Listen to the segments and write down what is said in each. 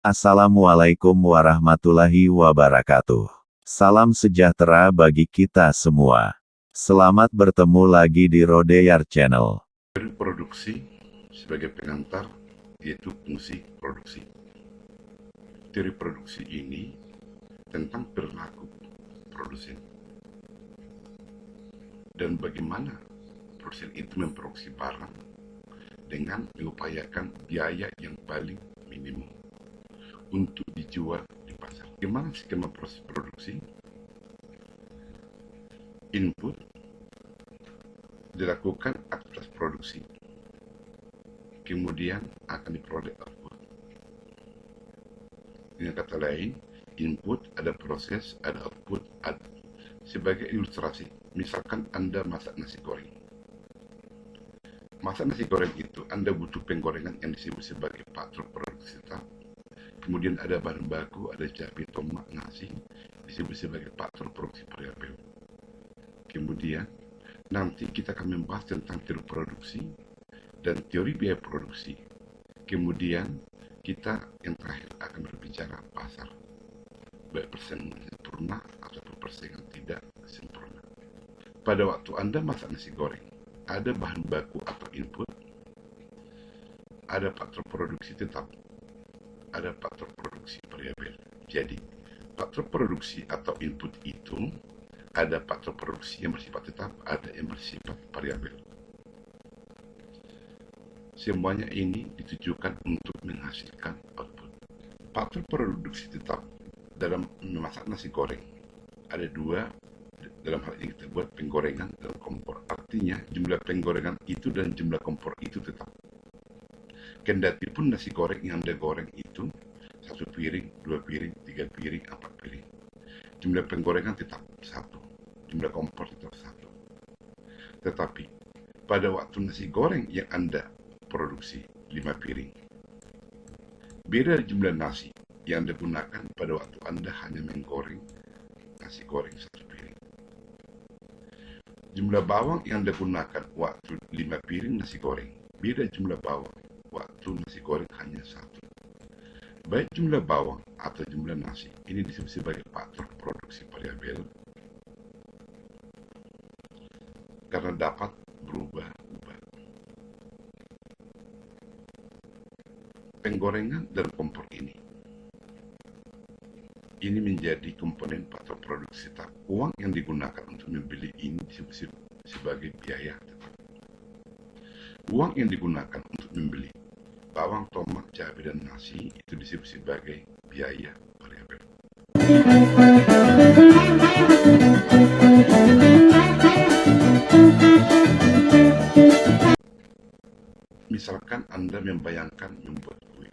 Assalamualaikum warahmatullahi wabarakatuh. Salam sejahtera bagi kita semua. Selamat bertemu lagi di Rodeyar Channel. Produksi sebagai pengantar yaitu fungsi produksi. Teori produksi ini tentang perilaku produsen dan bagaimana produsen itu memproduksi barang dengan mengupayakan biaya yang paling minimum untuk dijual di pasar. Bagaimana skema proses produksi? Input dilakukan aktivitas produksi, kemudian akan diperoleh output. Dengan kata lain, input ada proses, ada output, ada. Sebagai ilustrasi, misalkan Anda masak nasi goreng. Masak nasi goreng itu Anda butuh penggorengan yang disebut sebagai faktor produksi tetap. Kemudian ada bahan baku, ada cabai, tomat, nasi, disebut sebagai faktor produksi variabel. Kemudian nanti kita akan membahas tentang teori produksi dan teori biaya produksi. Kemudian kita yang terakhir akan berbicara pasar, baik persaingan sempurna ataupun persaingan tidak sempurna. Pada waktu Anda masak nasi goreng, ada bahan baku atau input, ada faktor produksi tetap, ada faktor produksi variabel. Jadi, faktor produksi atau input itu ada faktor produksi yang bersifat tetap, ada yang bersifat variabel. Semuanya ini ditujukan untuk menghasilkan output. Faktor produksi tetap dalam memasak nasi goreng ada dua. Dalam hal ini kita buat penggorengan dan kompor. Artinya jumlah penggorengan itu dan jumlah kompor itu tetap. Kendati pun nasi goreng yang Anda goreng itu 1 piring, 2 piring, 3 piring, 4 piring. Jumlah penggorengan tetap 1, jumlah kompor tetap 1. Tetapi pada waktu nasi goreng yang Anda produksi 5 piring, beda jumlah nasi yang Anda gunakan pada waktu Anda hanya menggoreng nasi goreng 1 piring. Jumlah bawang yang Anda gunakan waktu 5 piring nasi goreng, beda jumlah bawang waktu nasi goreng hanya 1. Baik jumlah bawang atau jumlah nasi, ini disebut sebagai faktor produksi variabel karena dapat berubah-ubah. Penggorengan dan kompor ini menjadi komponen faktor produksi tetap. Uang yang digunakan untuk membeli ini disebut sebagai biaya tetap. Uang yang digunakan untuk membeli bawang, tomat, cabai, dan nasi itu disebut sebagai biaya variabel. Misalkan Anda membayangkan membuat kue.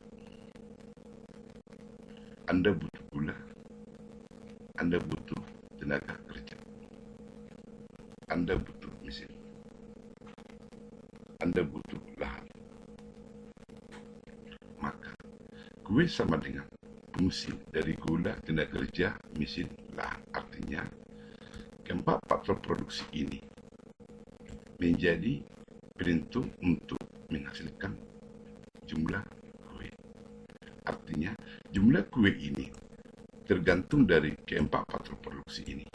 Anda butuh gula, Anda butuh tenaga kerja, Anda butuh mesin, Anda butuh lahan. Maka kue sama dengan fungsi dari gula, tenaga kerja, mesin, lahan. Artinya keempat faktor produksi ini menjadi penentu untuk menghasilkan jumlah kue. Artinya jumlah kue ini tergantung dari keempat faktor produksi ini,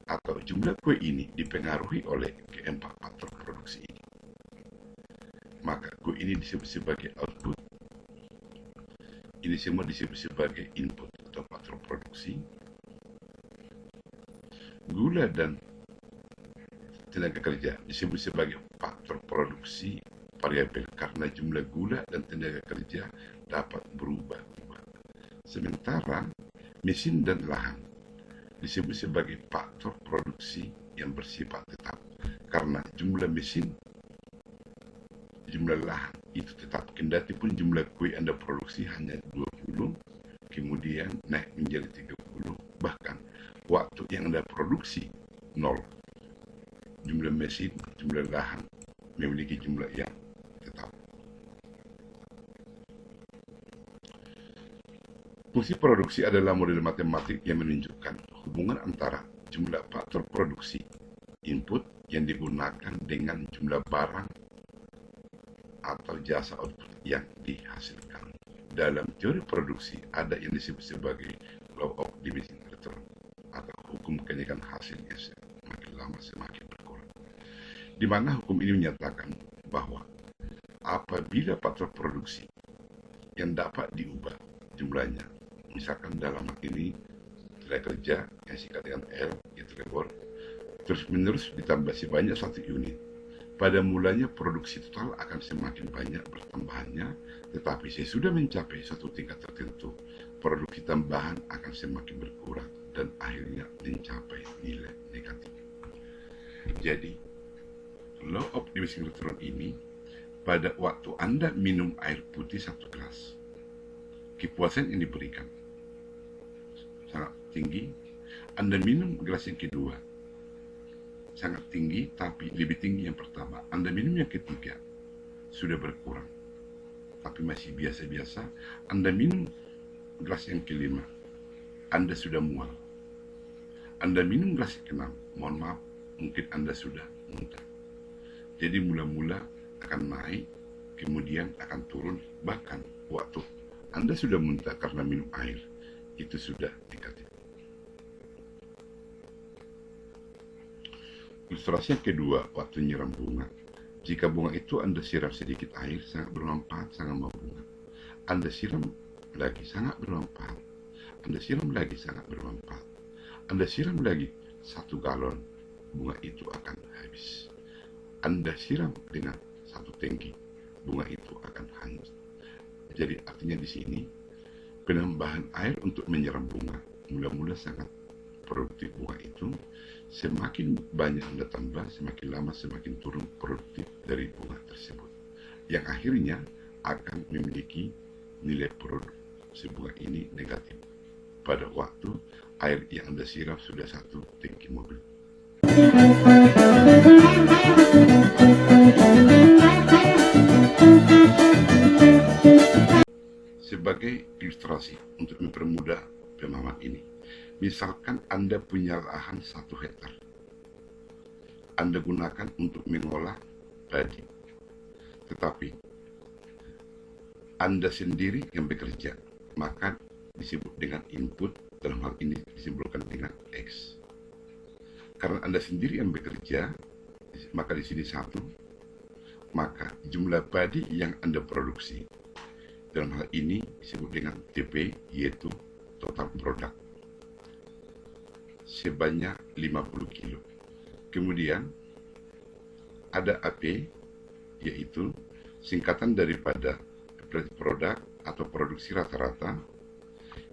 atau jumlah kue ini dipengaruhi oleh keempat faktor produksi ini. Maka kue ini disebut sebagai output. Ini semua disebut sebagai input atau faktor produksi. Gula dan tenaga kerja disebut sebagai faktor produksi variabel karena jumlah gula dan tenaga kerja dapat berubah-ubah. Sementara mesin dan lahan disebut sebagai faktor produksi yang bersifat tetap karena jumlah mesin, jumlah lahan itu tetap. Kendati pun jumlah kue Anda produksi hanya 20, kemudian naik menjadi 30, bahkan waktu yang Anda produksi 0. Jumlah mesin, jumlah lahan memiliki jumlah yang tetap. Fungsi produksi adalah model matematik yang menunjukkan hubungan antara jumlah faktor produksi input yang digunakan dengan jumlah barang atau jasa output yang dihasilkan. dalam teori produksi ada yang disebut sebagai law of diminishing return atau hukum kenaikan hasil yang semakin lama semakin berkurang. Di mana hukum ini menyatakan bahwa apabila faktor produksi yang dapat diubah jumlahnya, misalkan dalam hal ini tenaga kerja yang disingkat dengan L, yaitu labor, terus menerus ditambah sebanyak 1 unit. Pada mulanya produksi total akan semakin banyak bertambahannya, tetapi sesudah mencapai suatu tingkat tertentu, produksi tambahan akan semakin berkurang dan akhirnya mencapai nilai negatif. Jadi, law of diminishing return ini, pada waktu Anda minum air putih 1 gelas, kepuasan yang diberikan sangat tinggi. Anda minum gelas yang kedua, sangat tinggi, tapi lebih tinggi yang pertama. Anda minum yang ketiga, sudah berkurang, tapi masih biasa-biasa. Anda minum gelas yang kelima, Anda sudah mual. Anda minum gelas yang keenam, mohon maaf, mungkin Anda sudah muntah. Jadi mula-mula akan naik, kemudian akan turun, bahkan waktu Anda sudah muntah karena minum air, itu sudah negatif. Ilustrasi yang kedua, waktu nyiram bunga. Jika bunga itu Anda siram sedikit air, sangat bermanfaat, sangat mau bunga. Anda siram lagi, sangat bermanfaat. Anda siram lagi, sangat bermanfaat. Anda siram lagi 1 galon, bunga itu akan habis. Anda siram dengan 1 tangki, bunga itu akan hanyut. Jadi artinya di sini, penambahan air untuk menyiram bunga mula-mula sangat produktif bunga itu. Semakin banyak Anda tambah, semakin lama semakin turun produktif dari bunga tersebut, yang akhirnya akan memiliki nilai produksi bunga ini negatif pada waktu air yang Anda siram sudah 1 tangki mobil. Sebagai ilustrasi untuk mempermudah pemahaman ini, misalkan Anda punya lahan 1 hektar. Anda gunakan untuk mengolah padi. Tetapi Anda sendiri yang bekerja, maka disebut dengan input, dalam hal ini disebutkan dengan X. Karena Anda sendiri yang bekerja, maka di sini 1, maka jumlah padi yang Anda produksi, dalam hal ini disebut dengan TP, yaitu total produk, sebanyak 50 kilo. Kemudian ada AP, yaitu singkatan daripada produk atau produksi rata-rata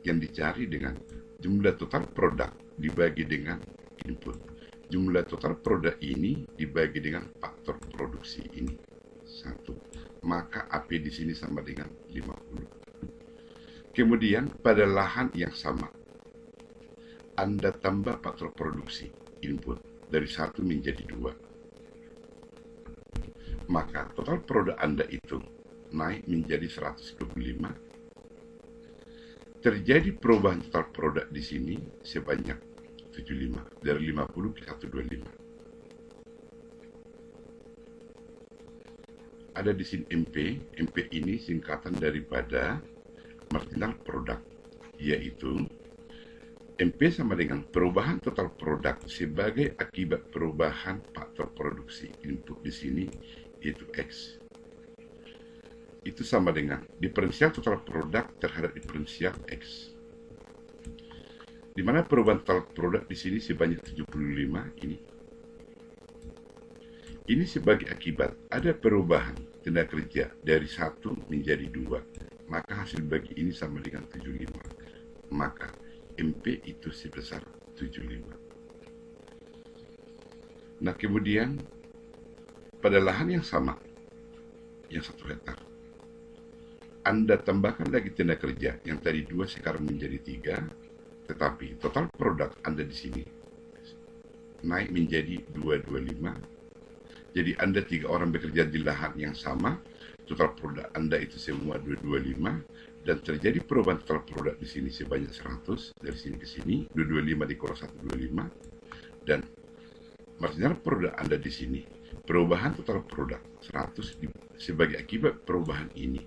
yang dicari dengan jumlah total produk dibagi dengan input. Jumlah total produk ini dibagi dengan faktor produksi ini 1. Maka AP di sini sama dengan 50. Kemudian pada lahan yang sama, Anda tambah faktor produksi input dari 1 menjadi 2. Maka total produk Anda itu naik menjadi 125. Terjadi perubahan total produk di sini sebanyak 75, dari 50 ke 125. Ada di sini MP. MP ini singkatan daripada marginal produk, yaitu MP sama dengan perubahan total produk sebagai akibat perubahan faktor produksi input di sini, yaitu X. Itu sama dengan diferensial total produk terhadap diferensial X. Di mana perubahan total produk di sini sebanyak 75 ini. Ini sebagai akibat ada perubahan tenaga kerja dari 1 menjadi 2, maka hasil bagi ini sama dengan 75. Maka MP itu sebesar 75. Nah, kemudian pada lahan yang sama, yang 1 hektar, Anda tambahkan lagi tenaga kerja yang tadi 2 sekarang menjadi 3, tetapi total produk Anda di sini naik menjadi 225. Jadi Anda 3 orang bekerja di lahan yang sama, total produk Anda itu semua 225, dan terjadi perubahan total produk di sini sebanyak 100, dari sini ke sini, 225 dikurang 125, dan marginal produk Anda di sini, perubahan total produk 100 sebagai akibat perubahan ini.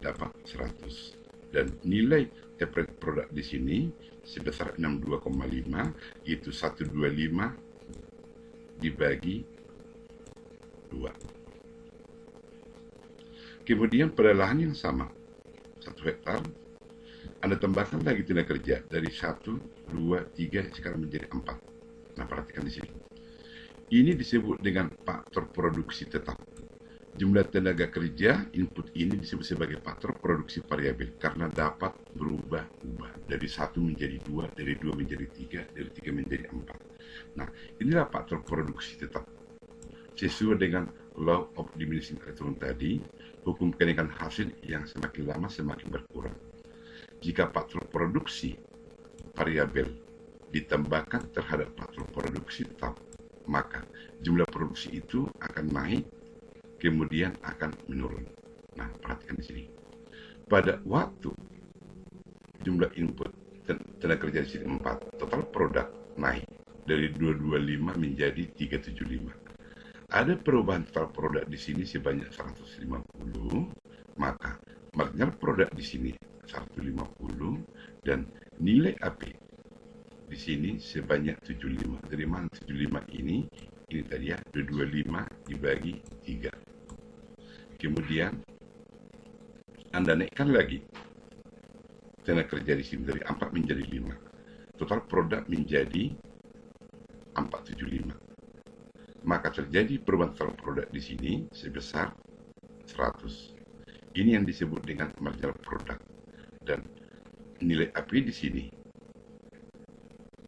dapat 100. Dan nilai average product di sini sebesar 62,5, yaitu 125 dibagi 2. Kemudian pada lahan yang sama, 1 hektar, Anda tambahkan lagi tenaga kerja dari 1, 2, 3, sekarang menjadi 4. Nah, perhatikan di sini. Ini disebut dengan faktor produksi tetap. Jumlah tenaga kerja input ini disebut sebagai faktor produksi variabel karena dapat berubah-ubah dari 1 menjadi 2, dari 2 menjadi 3, dari 3 menjadi 4. Nah, inilah faktor produksi tetap. Sesuai dengan law of diminishing return tadi, hukum kenaikan hasil yang semakin lama semakin berkurang. Jika faktor produksi variabel ditambahkan terhadap faktor produksi tetap, maka jumlah produksi itu akan naik, kemudian akan menurun. Nah, perhatikan di sini. Pada waktu jumlah input tenaga kerja di sini 4, total produk naik dari 225 menjadi 375. Ada perubahan total produk di sini sebanyak 150, maka marginal produk di sini 150 dan nilai AP di sini sebanyak 75. Dari mana 75 ini? Ini tadi ya, 225 dibagi 3. Kemudian Anda naikkan lagi tenaga kerja di sini dari 4 menjadi 5. Total produk menjadi 475. Maka terjadi perubahan total produk di sini sebesar 100. Ini yang disebut dengan marginal product. Dan nilai AP di sini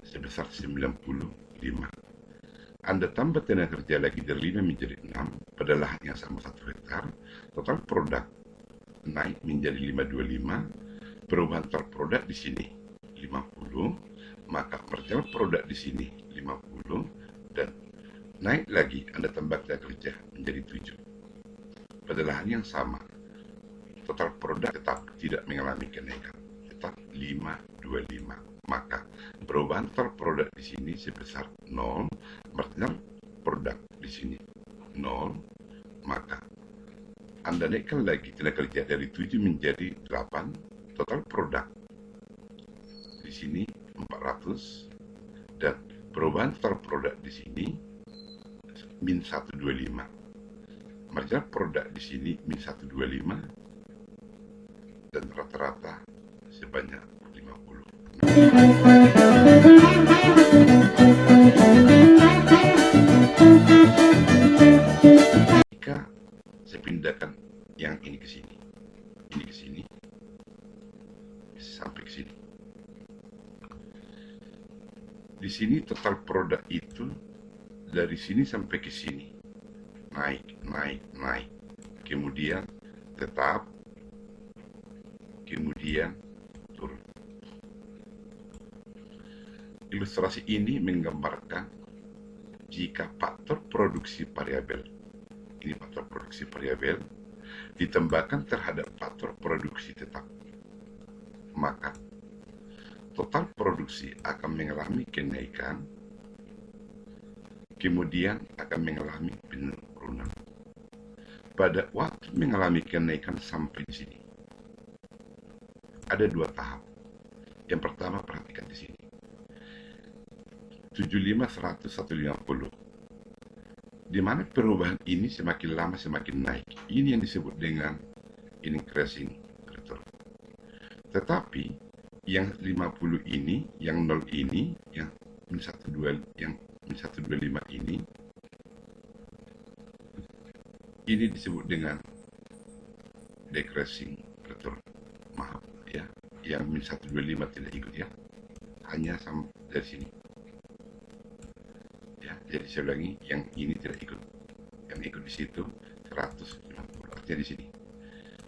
sebesar 95. Anda tambah tenaga kerja lagi dari 5 menjadi 6 pada lahan yang sama 1 hektar, total produk naik menjadi 525, perubahan total produk di sini 50, maka marginal produk di sini 50 dan naik lagi Anda tambah tenaga kerja menjadi 7. Pada lahan yang sama, total produk tetap tidak mengalami kenaikan, tetap 525. Maka perubahan total produk di sini sebesar 0, marginal produk di sini 0, maka Anda naikkan lagi tenaga kerja dari 7 menjadi 8, total produk di sini 400 dan perubahan total produk di sini min 125. Marginal produk di sini min 125 dan rata-rata sebanyak 50. Jika saya pindahkan yang ini ke sini, sampai ke sini. Di sini total produk itu dari sini sampai ke sini naik, kemudian tetap, kemudian turun. Ilustrasi ini menggambarkan jika faktor produksi variabel, ini faktor produksi variabel, ditambahkan terhadap faktor produksi tetap, maka total produksi akan mengalami kenaikan, kemudian akan mengalami penurunan. Pada waktu mengalami kenaikan sampai di sini, ada 2 tahap. Yang pertama, perhatikan di sini. 75, 100, 150. Di mana perubahan ini semakin lama semakin naik. Ini yang disebut dengan increasing return. Tetapi yang 50 ini, yang 0 ini, yang min 125 ini disebut dengan decreasing return. Maaf ya, yang min 125 tidak ikut ya, hanya sampai dari sini ya. Jadi saya ulangi, yang ini tidak ikut, yang ikut di situ 150. Artinya di sini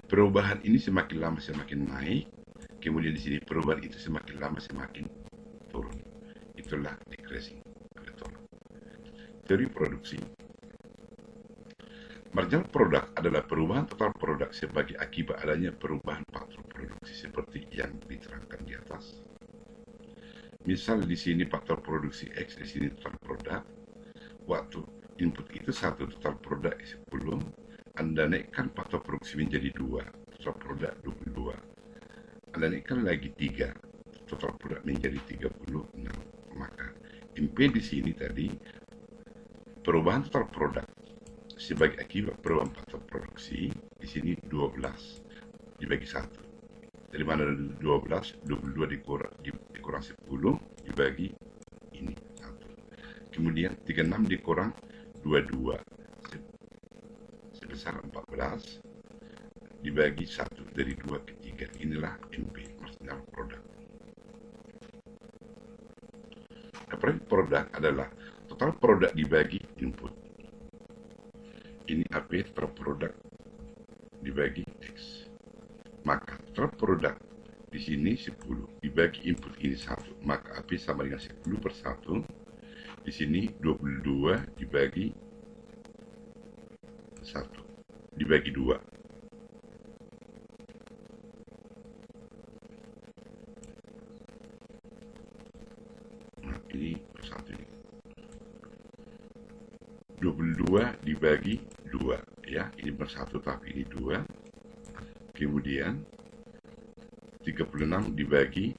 perubahan ini semakin lama semakin naik, kemudian di sini perubahan itu semakin lama semakin turun. Itulah decreasing return. Teori produksi. Marginal produk adalah perubahan total produk sebagai akibat adanya perubahan faktor produksi seperti yang diterangkan di atas. Misal di sini faktor produksi X, di sini total produk. Waktu input itu 1, total produk 10, Anda naikkan faktor produksi menjadi 2, total produk 22. Anda naikkan lagi 3, total produk menjadi 36. Maka MP di sini tadi perubahan total produk sebagai akibat perubahan faktor produksi di sini 12 dibagi 1. Dari mana 12? 22 dikurang 10 dibagi ini 1. Kemudian 36 dikurang 22 sebesar 14 dibagi 1 dari 2 ke 3. Inilah MP, marginal product. Apparent product adalah total produk dibagi input. Ini AP total produk dibagi X. Maka total produk di sini 10 dibagi input ini 1. Maka AP sama dengan 10 per 1. Di sini 22 dibagi 1 dibagi 2. Ini per 1 ini 22 dibagi 2 ya, ini per 1 tapi ini 2. Kemudian 36 dibagi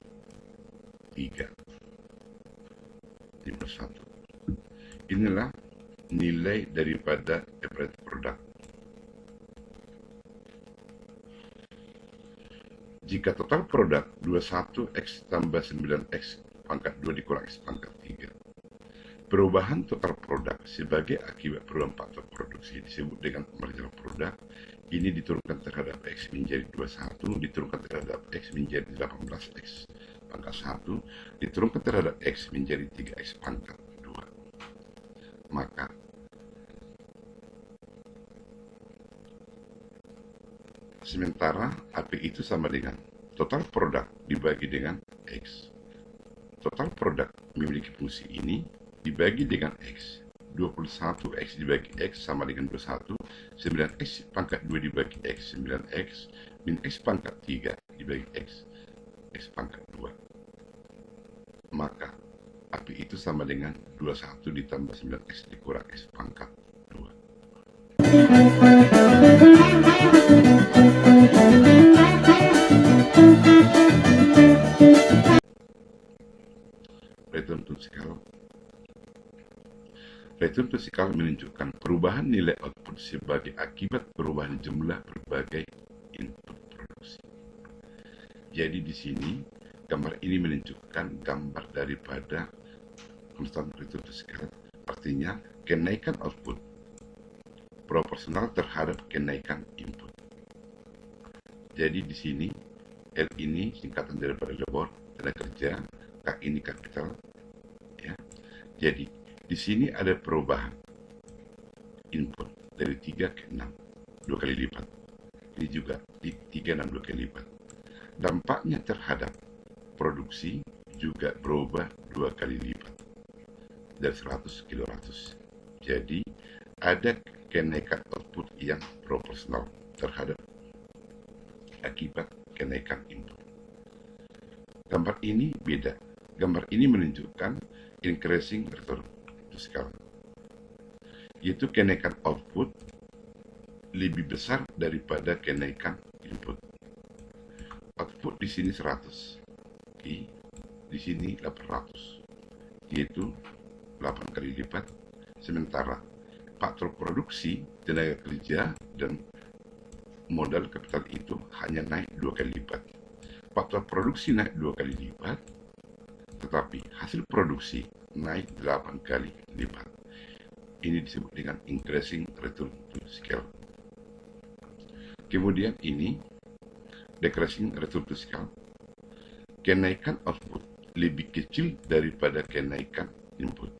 3 ini per 1. Inilah nilai daripada apparent product. Jika total produk 21X tambah 9X pangkat 2 dikurang X pangkat 3. Perubahan total produk sebagai akibat perubahan faktor produksi disebut dengan marginal product. Ini diturunkan terhadap X menjadi 21, diturunkan terhadap X menjadi 18X pangkat 1, diturunkan terhadap X menjadi 3X pangkat 2. Maka sementara AP itu sama dengan total produk dibagi dengan X. Total produk memiliki fungsi ini dibagi dengan X. 21X dibagi X sama dengan 21. 9X pangkat 2 dibagi X. 9X min X pangkat 3 dibagi X. X pangkat 2. Maka AP itu sama dengan 21 ditambah 9X dikurang X pangkat 2. Return to scale. Return to scale menunjukkan perubahan nilai output sebagai akibat perubahan jumlah berbagai input produksi. Jadi di sini gambar ini menunjukkan gambar daripada constant return to scale, artinya kenaikan output proporsional terhadap kenaikan input. Jadi di sini L ini singkatan daripada labor, tenaga kerja, K ini kapital, ya. Jadi di sini ada perubahan input dari 3 ke 6, 2 kali lipat. Ini juga di 3, 6, 2 kali lipat. Dampaknya terhadap produksi juga berubah 2 kali lipat dari 100 ke 200. Jadi ada kenaikan output yang proporsional terhadap akibat kenaikan input. Gambar ini beda. Gambar ini menunjukkan increasing return to scale, yaitu kenaikan output lebih besar daripada kenaikan input. Output di sini 100, di sini 800, yaitu 8 kali lipat. Sementara faktor produksi, tenaga kerja, dan modal kapital itu hanya naik 2 kali lipat. Faktor produksi naik 2 kali lipat, tetapi hasil produksi naik 8 kali lipat. Ini disebut dengan increasing return to scale. Kemudian ini decreasing return to scale. Kenaikan output lebih kecil daripada kenaikan input.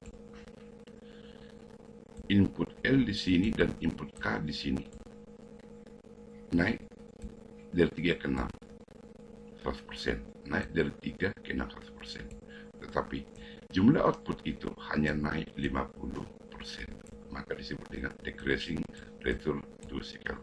Input L di sini dan input K di sini naik dari 3 ke 6 100%, naik dari 3 ke 6 100%. Tetapi jumlah output itu hanya naik 50%. Maka disebut dengan decreasing return to scale.